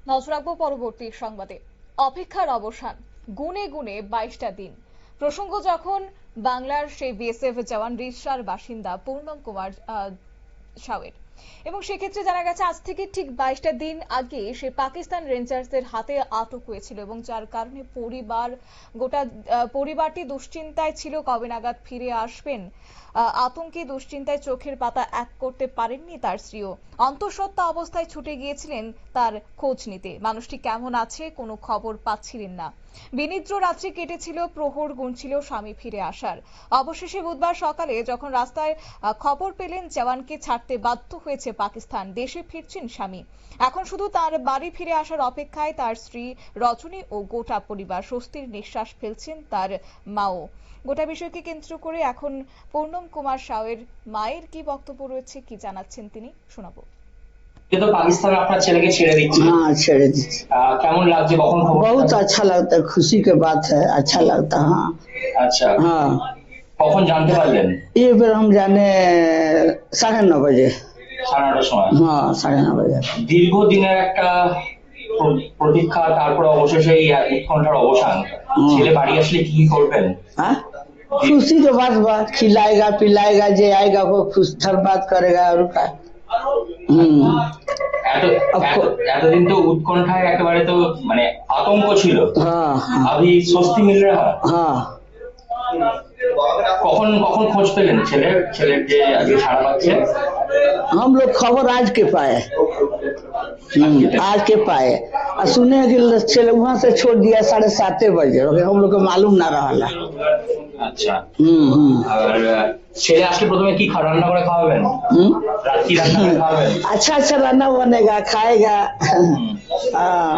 নজর রাখবো পরবর্তী সংবাদে। অপেক্ষার অবসান, গুনে গুনে 22টা দিন। প্রসঙ্গ যখন বাংলার সেই বিএসএফ জওয়ান রিষড়ার বাসিন্দা পূর্ণম কুমার সাউয়ের, এবং সেক্ষেত্রে জানা গেছে আজ থেকে ঠিক 22টা দিন আগে সে পাকিস্তান রেঞ্জার্সদের হাতে আটক হয়েছিল, এবং যার কারণে গোটা পরিবারটি দুশ্চিন্তায় ছিল কবে নাগাদ ফিরে আসবেন। আতঙ্কে দুশ্চিন্তায় চোখের পাতা এক করতে পারেননি তার স্ত্রীও। অন্তঃসত্ত্বা অবস্থায় ছুটে গিয়েছিলেন তার খোঁজ নিতে। মানুষটি কেমন আছে কোনো খবর পাচ্ছিলেন না। বিনিদ্র রাত্রি কেটেছিল, প্রহর গুনছিল স্বামী ফিরে আসার। অবশেষে বুধবার সকালে যখন রাস্তায় খবর পেলেন জওয়ানকে ছাড়তে বাধ্য হয়েছে পাকিস্তান, দেশে ফিরছেন স্বামী। এখন শুধু তার বাড়ি ফিরে আসার অপেক্ষায় তার স্ত্রী রজনী ও গোটা পরিবার। স্বস্তির নিঃশ্বাস ফেলছেন তার মাও। গোটা বিষয়কে কেন্দ্র করে এখন পূর্ণম কুমার সাউয়ের মায়ের কি বক্তব্য রয়েছে, কি জানাচ্ছেন তিনি, শোনাবো। तो पाकिस्तान अपना चले के छेड़े दीजिए। हाँ छेड़ दीजिए। কেমন লাগছে কখন খবর? बहुत अच्छा लगता है, खुशी के बात है, अच्छा लगता है। हाँ আচ্ছা, हाँ কখন জানতে পারলেন? ये फिर हम जाने 9:30 बजे। 9:30টার সময়। हाँ 9:30 बजे। দীর্ঘদিনের একটা প্রতীক্ষা, তারপরে অবশেষে এই উৎকণ্ঠার অবসান। ছেলে বাড়ি আসলে কি করবেন? हाँ खुशी के बात बात खिलाएगा पिलाएगा, जे आएगा वो खुश हर बात करेगा और का। এতদিন তো উৎকণ্ঠায় একেবারে তো মানে আতঙ্ক ছিল। हाँ अभी স্বস্তি মিল रहा है। हाँ কখন কখন খোঁজ পেলেন ছেলের যে আজকে ছাড়া পাচ্ছে? हम लोग खबर आज के पाए। आज के पाए और सुने कि चले वहाँ से छोड़ दिया 7:30 बजे, हम लोग को मालूम ना रहा। আচ্ছা, আর ছেলে আসলে প্রথমে কি রান্না করে খাওয়াবেন? রাত কি রান্না করে খাওয়াবেন? अच्छा अच्छा खाना बनेगा, खाएगा। हाँ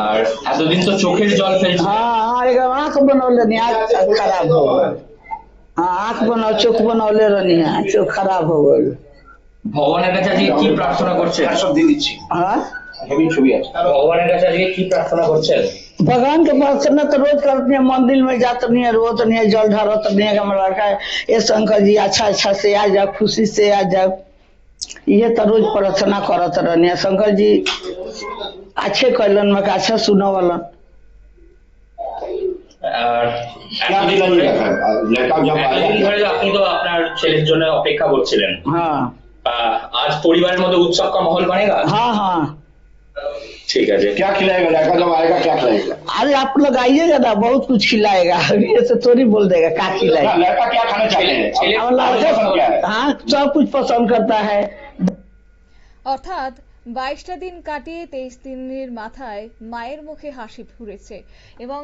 আর এতদিন তো চোখের জল ফেলছে। हाँ एकदम आँख बनौले नहीं, आँख खराब हो गई। हाँ आँख बनाओ चोख बनौले रहनी है, चोख खराब हो गई। ভগবানের কাছে আজকে কি প্রার্থনা করছেন? সব দিয়ে দিচ্ছি। हाँ হেভি ছবি আছে। ভগবানের কাছে আজকে কি প্রার্থনা করছেন? भगवान के प्रार्थना तो रोज करते हैं, मंदिर में जाते नहीं है, रोते नहीं है, जल ढारते नहीं है। हमारा लड़का ये शंकर जी अच्छा अच्छा से आ जाओ, खुशी से आ जाओ, ये तो रोज प्रार्थना करते रहनी है। शंकर जी अच्छे कैलन में अच्छा सुनो वालन। আপনি তো আপনার ছেলের জন্য অপেক্ষা করছিলেন। हाँ आज পরিবারের মধ্যে उत्सव का माहौल बनेगा? हाँ हाँ ठीक है जी। क्या खिलाएगा लड़का जब आएगा, क्या खिलाएगा? अरे आप लोग आइएगा ना, बहुत कुछ खिलाएगा। अभी ऐसे थोड़ी बोल देगा क्या खिलाएगा। लड़का क्या खाना चाहते हैं? और लड़का हाँ सब कुछ पसंद करता है। অর্থাৎ 22টা দিন কাটিয়ে 23 দিনের মাথায় মায়ের মুখে হাসি ফুটেছে, এবং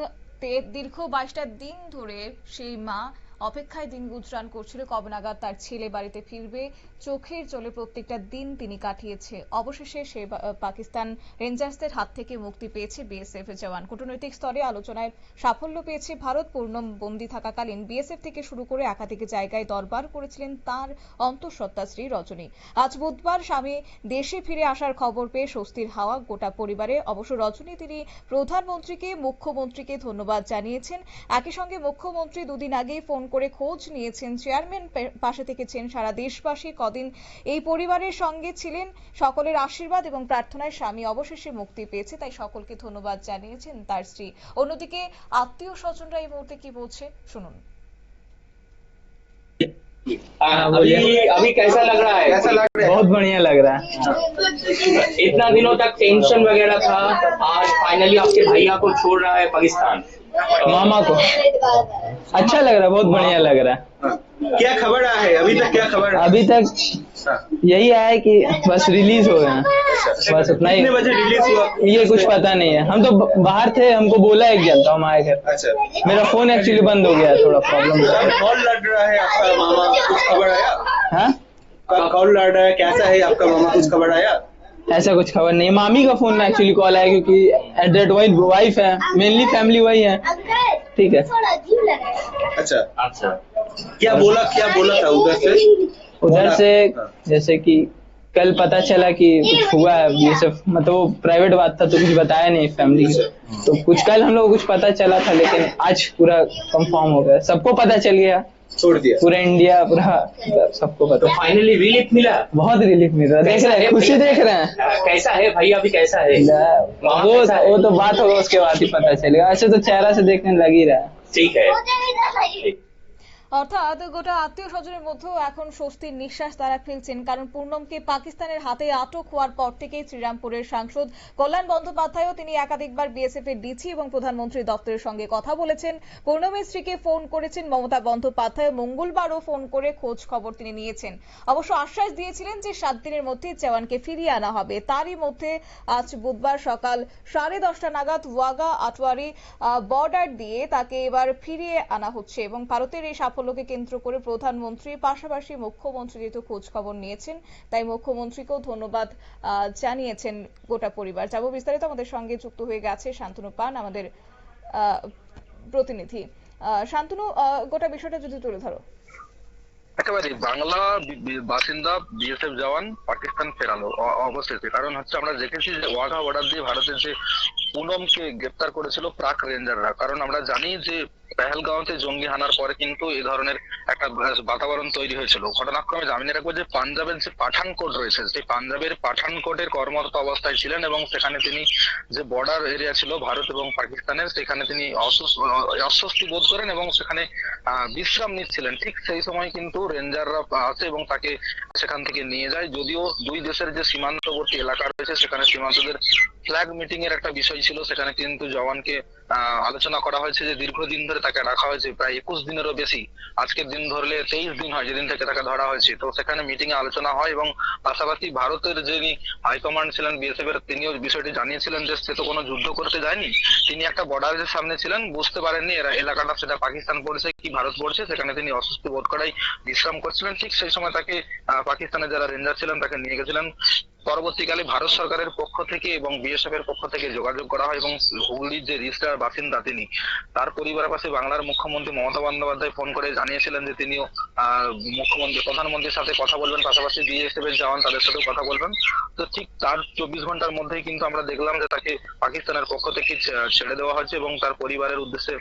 দীর্ঘ 22টা দিন ধরে সেই মা অপেক্ষায় দিন গুজরান করছিল কবে নাগাদ তার ছেলে বাড়িতে ফিরবে। চোখের জলে প্রত্যেকটা দিন তিনি কাটিয়েছে। অবশেষে সে পাকিস্তান রেঞ্জার্সদের হাত থেকে মুক্তি পেয়েছে বিএসএফ জওয়ান। কূটনৈতিক স্তরে আলোচনায় সাফল্য পেয়েছে ভারত। পূর্ণম বন্দী থাকাকালীন বিএসএফ থেকে শুরু করে একাধিক জায়গায় দরবার করেছিলেন তার অন্তঃসত্ত্বা স্ত্রী রজনী। আজ বুধবার স্বামী দেশে ফিরে আসার খবর পেয়ে স্বস্তির হাওয়া গোটা পরিবারে। অবশ্য রজনী তিনি প্রধানমন্ত্রীকে মুখ্যমন্ত্রীকে ধন্যবাদ জানিয়েছেন। একই সঙ্গে মুখ্যমন্ত্রী দুদিন আগেই ফোন করে খোঁজ নিয়েছেন, চেয়ারম্যান পাশে থেকেছেন। সারা দেশবাসী কদিন এই পরিবারের সঙ্গে ছিলেন। সকলের আশীর্বাদ এবং প্রার্থনায় স্বামী অবশেষে মুক্তি পেয়েছে, তাই সকলকে ধন্যবাদ জানিয়েছেন তার স্ত্রী। অন্যদিকে আত্মীয় স্বজনরা এই মুহূর্তে কি বলছে শুনুন। अभी कैसा लग रहा है? कैसा लग रहा है? बहुत बढ़िया लग रहा है। इतना दिनों तक टेंशन वगैरह था, आज फाइनली आपके भैया को छोड़ रहा है पाकिस्तान, मामा को अच्छा लग रहा है, बहुत बढ़िया लग रहा है। क्या खबर आया है अभी तक? क्या खबर? अभी तक यही आया है कि बस रिलीज हो गए हैं, बस उतना ही। कितने बजे रिलीज हुआ? ये कुछ पता नहीं है, हम तो बाहर थे, हमको बोला एक जन तो हम आए घर। अच्छा, मेरा फोन एक्चुअली बंद हो गया, थोड़ा प्रॉब्लम। कॉल लड़ रहा है आपका मामा, कुछ खबर आया? हाँ कॉल लड़ रहा है, कैसा है आपका मामा, कुछ खबर आया? ऐसा कुछ खबर नहीं। मामी का फोन में एक्चुअली कॉल आया, क्योंकि एड्रेट वही वाइफ है, मेनली फैमिली वही है। ठीक है। अच्छा अच्छा, क्या बोला था उधर से? जैसे कि कल पता चला कि कुछ हुआ है, ये सब मतलब वो प्राइवेट बात था तो कुछ बताया नहीं फैमिली की। तो कुछ कल हम लोग कुछ पता चला था, लेकिन आज पूरा कंफर्म हो गया, सबको पता चल गया। छोड़ दिया। पूरा इंडिया पूरा सबको तो पता। फाइनली रिलीफ मिला। बहुत रिलीफ मिल रहा है, देख रहे हैं, खुशी देख रहे हैं। कैसा है भाई, अभी कैसा है? मामा वो कैसा है? वो तो बात होगा उसके बाद ही पता चलेगा, ऐसे तो चेहरा से देखने लग ही रहा है। ठीक है। অর্থাৎ গোটা আত্মীয় স্বজনের মধ্যেও এখন স্বস্তির নিঃশ্বাস তারা ফেলছেন, কারণ পূর্ণমকে পাকিস্তানের হাতে আটক হওয়ার পর থেকেই শ্রীরামপুরের সাংসদ কল্যাণ বন্দ্যোপাধ্যায়ও তিনি একাধিকবার বিএসএফ এর ডিজি এবং প্রধানমন্ত্রী দপ্তরের সঙ্গে কথা বলেছেন। পূর্ণমের স্ত্রীকে ফোন করেছেন মমতা বন্দ্যোপাধ্যায়, মঙ্গলবারও ফোন করে খোঁজ খবর তিনি নিয়েছেন। অবশ্য আশ্বাস দিয়েছিলেন যে 7 দিনের মধ্যে জওয়ানকে ফিরিয়ে আনা হবে। তারই মধ্যে আজ বুধবার সকাল 10:30 নাগাদ ওয়াগা আটোয়ারি বর্ডার দিয়ে তাকে এবার ফিরিয়ে আনা হচ্ছে এবং ভারতের এই সাফল্যকে কেন্দ্র করে প্রধানমন্ত্রীর পাশাপাশি মুখ্যমন্ত্রী যেহেতু খোঁজ খবর নিয়েছেন, তাই মুখ্যমন্ত্রীকেও ধন্যবাদ জানিয়েছেন গোটা পরিবার। যাব বিস্তারিত, আমাদের সঙ্গে যুক্ত হয়ে গেছে শান্তনু পান, আমাদের প্রতিনিধি। শান্তনু, গোটা বিষয়টা যদি তুলে ধরো। একেবারে বাংলা বাসিন্দা বিএসএফ জওয়ান পাকিস্তান ফেরালো অবশেষে। কারণ হচ্ছে আমরা দেখেছি যে ওয়াঘা বর্ডার দিয়ে ভারতের যে পুনমকে গ্রেপ্তার করেছিল প্রাক রেঞ্জাররা। কারণ আমরা জানি যে পেহেলগাঁওতে জঙ্গি হানার পরে কিন্তু এই ধরনের একটা বাতাবরণ তৈরি হয়েছিল। ঘটনাক্রমে জামিনে রাখবো যে পাঞ্জাবের যে পাঠানকোট রয়েছে, সেই পাঞ্জাবের পাঠানকোটের কর্মরত অবস্থায় ছিলেন এবং সেখানে তিনি যে বর্ডার এরিয়া ছিল ভারত এবং পাকিস্তানের, সেখানে তিনি অস্বস্তি বোধ করেন এবং সেখানে বিশ্রাম নিচ্ছিলেন। ঠিক সেই সময় কিন্তু রেঞ্জাররা আসে এবং তাকে সেখান থেকে নিয়ে যায়। যদিও দুই দেশের যে সীমান্তবর্তী এলাকা রয়েছে সেখানে সীমান্তদের ফ্ল্যাগ মিটিং এর একটা বিষয় ছিল, সেখানে কিন্তু জওয়ানকে আলোচনা করা হয়েছে যে দীর্ঘদিন ধরে তাকে রাখা হয়েছে, প্রায় 21 দিনেরও বেশি। আজকের দিন ধরলে 23 দিন হয় যেদিন থেকে তাকে ধরা হয়েছে। তো সেখানে মিটিং এ আলোচনা হয় এবং পাশাপাশি ভারতের যিনি হাইকমান্ড ছিলেন বিএসএফ এর, তিনিও বিষয়টি জানিয়েছিলেন যে সে তো কোনো যুদ্ধ করতে যায়নি, তিনি একটা বর্ডারের সামনে ছিলেন, বুঝতে পারেননি এরা এলাকাটা সেটা পাকিস্তান পড়ছে কি ভারত পড়ছে, সেখানে তিনি অস্বস্তি বোধ করাই বিশ্রাম করছিলেন। ঠিক সেই সময় তাকে পাকিস্তানের যারা রেঞ্জার ছিলেন তাকে নিয়ে গেছিলেন। পরবর্তীকালে ভারত সরকারের পক্ষ থেকে এবং বিএসএফ এর পক্ষ থেকে যোগাযোগ করা হয় এবং হুগলির যে রিস্টার বাসিন্দা তিনি, তার পরিবারের পাশে বাংলার মুখ্যমন্ত্রী মমতা বন্দ্যোপাধ্যায় ফোন করে জানিয়েছিলেন যে তিনিও প্রধানমন্ত্রীর সাথে কথা বলবেন, পাশাপাশি বিএসএফ এর জওয়ান তাদের সাথেও কথা বলবেন। তো ঠিক তার 24 ঘন্টার মধ্যেই কিন্তু আমরা দেখলাম যে তাকে পাকিস্তানের পক্ষ থেকে ছেড়ে দেওয়া হয়েছে এবং তার পরিবারের উদ্দেশ্যে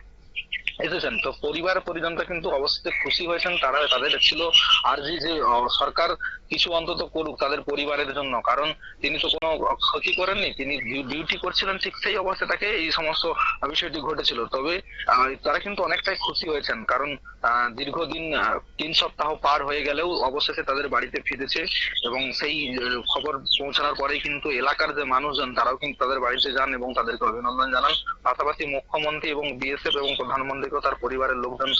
এসেছেন। তো পরিবার পরিজনরা কিন্তু অবশ্যই খুশি হয়েছেন। তাদের ছিল আর্জি যে সরকার কিছু অন্তত করুক তাদের পরিবারের জন্য, কারণ তিনি তো কোনো ক্ষতি করেননি, তিনি ডিউটি করছিলেন। ঠিক সেই অবস্থায় তাকে এই সমস্ত বিষয়টি ঘটেছিল। তবে তারা কিন্তু অনেকটাই খুশি হয়েছেন, কারণ দীর্ঘদিন 3 সপ্তাহ পার হয়ে গেলেও অবশেষে তাদের বাড়িতে ফিরেছে এবং সেই খবর পৌঁছানোর পরেই কিন্তু এলাকার যে মানুষজন তারাও কিন্তু তাদের বাড়িতে যান এবং তাদেরকে অভিনন্দন জানান। পাশাপাশি মুখ্যমন্ত্রী এবং বিএসএফ এবং প্রধানমন্ত্রীকেও তার পরিবারের লোকজন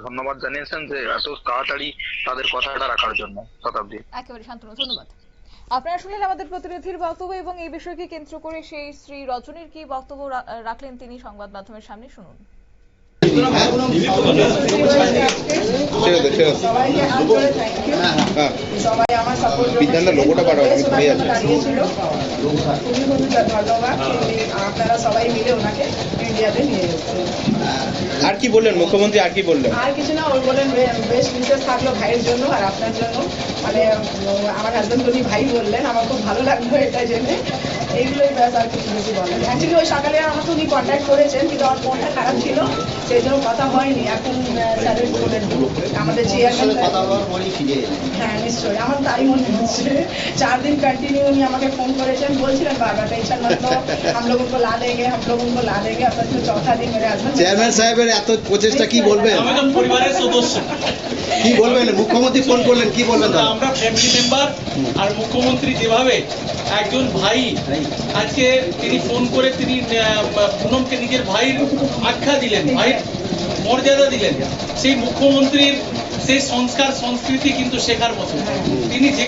ধন্যবাদ জানিয়েছেন যে এত তাড়াতাড়ি তাদের কথাটা রাখার জন্য। শতাব্দী, একেবারে শান্তনু, ধন্যবাদ। আপনারা শুনলেন আমাদের প্রতিনিধির বক্তব্য এবং এই বিষয়কে কেন্দ্র করে সেই শ্রী রজনীর কি বক্তব্য রাখলেন তিনি সংবাদ মাধ্যমের সামনে, শুনুন। সবাই আমার সাপোর্ট লোগোটা দাঁড়িয়েছিল, খুবই খুবই ধন্যবাদ। আপনারা সবাই মিলে ওনাকে ইন্ডিয়াতে নিয়ে এসেছেন। আর কি বললেন মুখ্যমন্ত্রী, আর কি বললেন? আর কিছু না, ওর বলেন বেস্ট উইশেস থাকলো ভাইয়ের জন্য আর আপনার জন্য। মানে আমার হাজবেন্ড উনি ভাই বললেন, আমার খুব ভালো লাগলো এটা জেনে। এইগুলোই ব্যাস, আর কিছু বেশি বলেন। অ্যাকচুয়ালি ওই সকালে আমাকে উনি কন্ট্যাক্ট করেছেন, কিন্তু আমার ফোনটা খারাপ ছিল, সেই জন্য কথা হয়নি। এখন স্যারের বলেন আমাদের চেয়ারম্যান, হ্যাঁ নিশ্চয়ই আমার তাই মনে হচ্ছে। 4 दिन कंटिन्यू উনি আমাকে ফোন করেছেন, বলছিলেন বারবার টেনশন মত লো, हम लोगों को ला देंगे, हम लोगों को ला देंगे। अब तो चौथा दिन मेरे হাজবেন্ড। চেয়ারম্যান সাহেবের এত প্রচেষ্টা কি বলবেন? আমি তো পরিবারের সদস্য, কি বলবেন? মুখ্যমন্ত্রী ফোন করলেন, কি বলবেন? আমরা ফ্যামিলি মেম্বার। আর মুখ্যমন্ত্রী যেভাবে একজন ভাই, আজকে তিনি ফোন করে তিনি পুনমকে নিজের ভাইয়ের আখ্যা দিলেন, ভাইয়ের মর্যাদা দিলেন, সেই মুখ্যমন্ত্রীর সেই সংস্কার সংস্কৃতি কিন্তু শেখার মতো। তিনি যে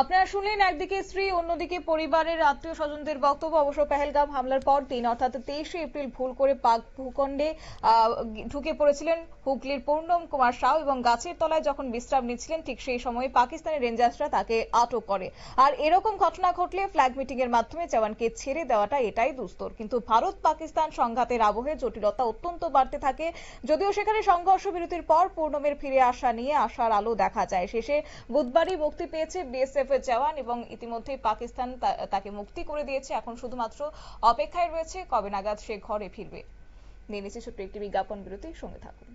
আপনারা শুনলেন একদিকে স্ত্রী, অন্যদিকে পরিবারের আত্মীয় স্বজনদের বক্তব্য। অবশ্য পেহেলগাম হামলার পর দিন অর্থাৎ 23 এপ্রিল ভুল করে পাক ভূখণ্ডে ঢুকে পড়েছিলেন হুগলির পূর্ণম কুমার সাউ এবং গাছের তলায় যখন বিশ্রাম নিচ্ছিলেন ঠিক সেই সময় পাকিস্তানের রেঞ্জার্সরা তাকে আটক করে। আর এরকম ঘটনা ঘটলে ফ্ল্যাগ মিটিং এর মাধ্যমে জওয়ানকে ছেড়ে দেওয়াটা এটাই দুস্তর। কিন্তু ভারত পাকিস্তান সংঘাতের আবহে জটিলতা অত্যন্ত বাড়তে থাকে। যদিও সেখানে সংঘর্ষ বিরতির পর পূর্ণমের ফিরে আসা নিয়ে আশার আলো দেখা যায়। শেষে বুধবারই মুক্তি পেয়েছে বিএসএফ এর জওয়ান এবং ইতিমধ্যেই পাকিস্তান তাকে মুক্তি করে দিয়েছে। এখন শুধুমাত্র অপেক্ষায় রয়েছে কবে নাগাদ সে ঘরে ফিরবে। নিয়ে নিচ্ছে ছোট্ট একটি বিজ্ঞাপন বিরতি, সঙ্গে থাকুন।